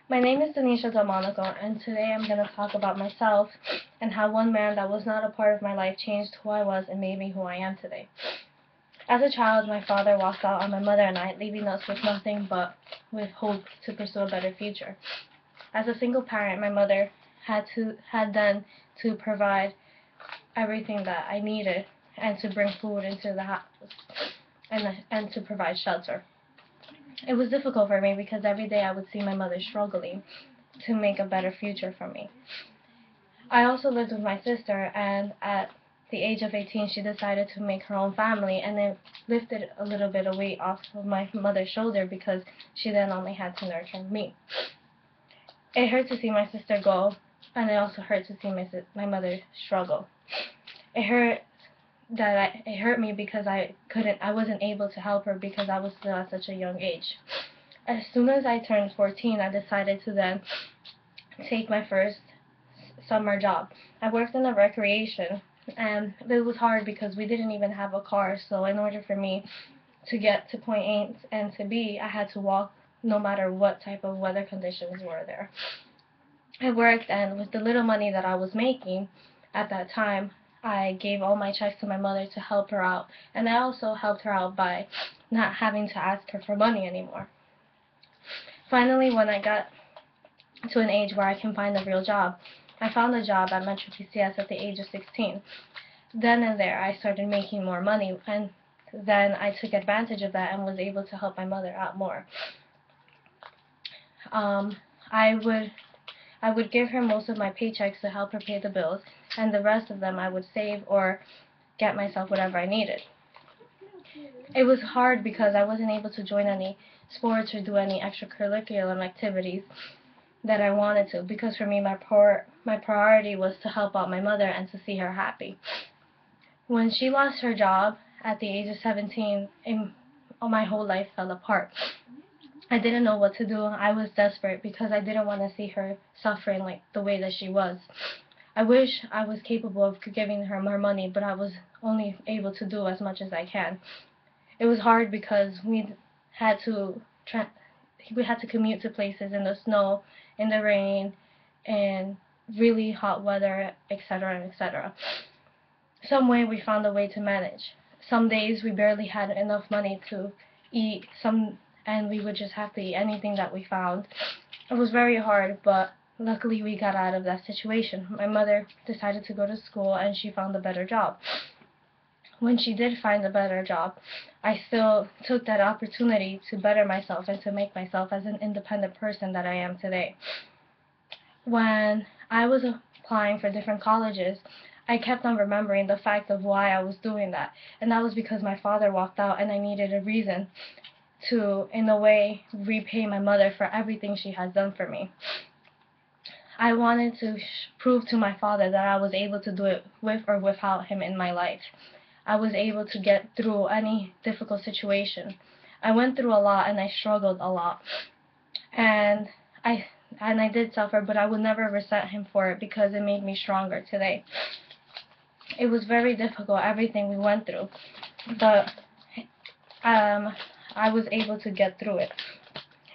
My name is Denisha Delmonico, and today I'm going to talk about myself and how one man that was not a part of my life changed who I was and made me who I am today. As a child, my father walked out on my mother and I, leaving us with nothing but with hope to pursue a better future. As a single parent, my mother had then to provide everything that I needed and to bring food into the house and to provide shelter. It was difficult for me because every day I would see my mother struggling to make a better future for me. I also lived with my sister, and at the age of 18 she decided to make her own family, and it lifted a little bit of weight off of my mother's shoulder because she then only had to nurture me. It hurt to see my sister go, and it also hurt to see my mother struggle. It hurt me because I wasn't able to help her because I was still at such a young age. As soon as I turned 14, I decided to then take my first summer job. I worked in a recreation, and it was hard because we didn't even have a car, so in order for me to get to point A and to B, I had to walk no matter what type of weather conditions were there. I worked, and with the little money that I was making at that time, I gave all my checks to my mother to help her out, and I also helped her out by not having to ask her for money anymore. Finally, when I got to an age where I can find a real job, I found a job at Metro PCS at the age of 16. Then and there, I started making more money, and then I took advantage of that and was able to help my mother out more. I would give her most of my paychecks to help her pay the bills, and the rest of them I would save or get myself whatever I needed. It was hard because I wasn't able to join any sports or do any extracurricular activities that I wanted to, because for me my priority was to help out my mother and to see her happy. When she lost her job at the age of 17, my whole life fell apart. I didn't know what to do. I was desperate because I didn't want to see her suffering like the way that she was. I wish I was capable of giving her more money, but I was only able to do as much as I can. It was hard because we had to commute to places in the snow, in the rain, in really hot weather, etc., etc. Some way we found a way to manage. Some days we barely had enough money to eat, and we would just have to eat anything that we found. It was very hard, but luckily we got out of that situation. My mother decided to go to school, and she found a better job. When she did find a better job, I still took that opportunity to better myself and to make myself as an independent person that I am today. When I was applying for different colleges, I kept on remembering the fact of why I was doing that, and that was because my father walked out and I needed a reason to, in a way, repay my mother for everything she has done for me. I wanted to prove to my father that I was able to do it with or without him in my life. I was able to get through any difficult situation. I went through a lot and I struggled a lot. And I did suffer, but I would never resent him for it because it made me stronger today. It was very difficult, everything we went through, but I was able to get through it.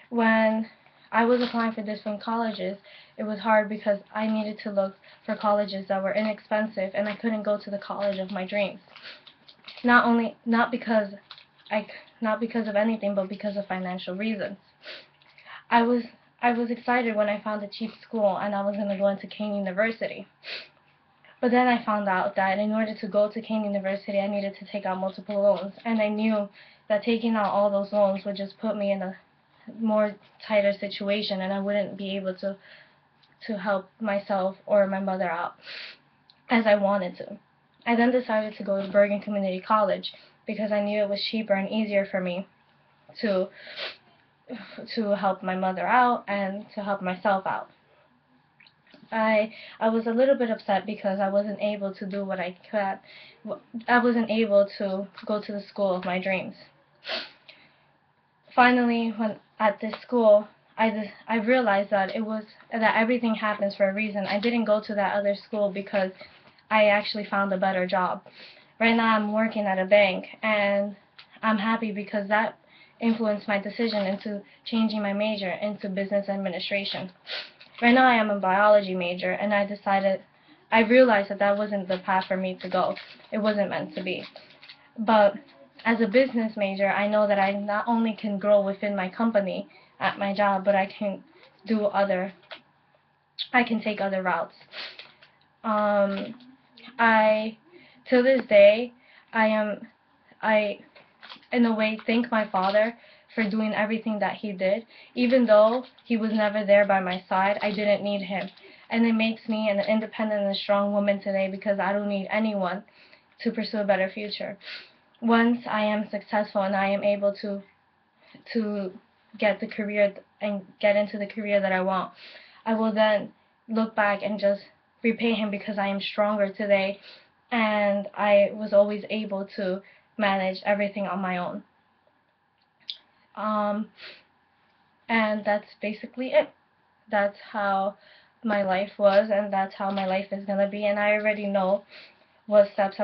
When I was applying for different colleges, it was hard because I needed to look for colleges that were inexpensive, and I couldn't go to the college of my dreams. Not because of anything, but because of financial reasons. I was excited when I found a cheap school and I was going to go into Kane University. But then I found out that in order to go to Kane University, I needed to take out multiple loans, and I knew that taking out all those loans would just put me in a more tighter situation, and I wouldn't be able to help myself or my mother out as I wanted to. I then decided to go to Bergen Community College because I knew it was cheaper and easier for me to help my mother out and to help myself out. I was a little bit upset because I wasn't able to do what I could. I wasn't able to go to the school of my dreams. Finally, when at this school, I realized that everything happens for a reason. I didn't go to that other school because I actually found a better job. Right now I'm working at a bank, and I'm happy because that influenced my decision into changing my major into business administration. Right now I am a biology major, and I realized that that wasn't the path for me to go. It wasn't meant to be. But as a business major, I know that I not only can grow within my company at my job, but I can take other routes. I to this day, I in a way thank my father for doing everything that he did. Even though he was never there by my side, I didn't need him. And it makes me an independent and strong woman today, because I don't need anyone to pursue a better future. Once I am successful and I am able to get into the career that I want, I will then look back and just repay him, because I am stronger today and I was always able to manage everything on my own. And that's basically it. That's how my life was, and that's how my life is going to be, and I already know what steps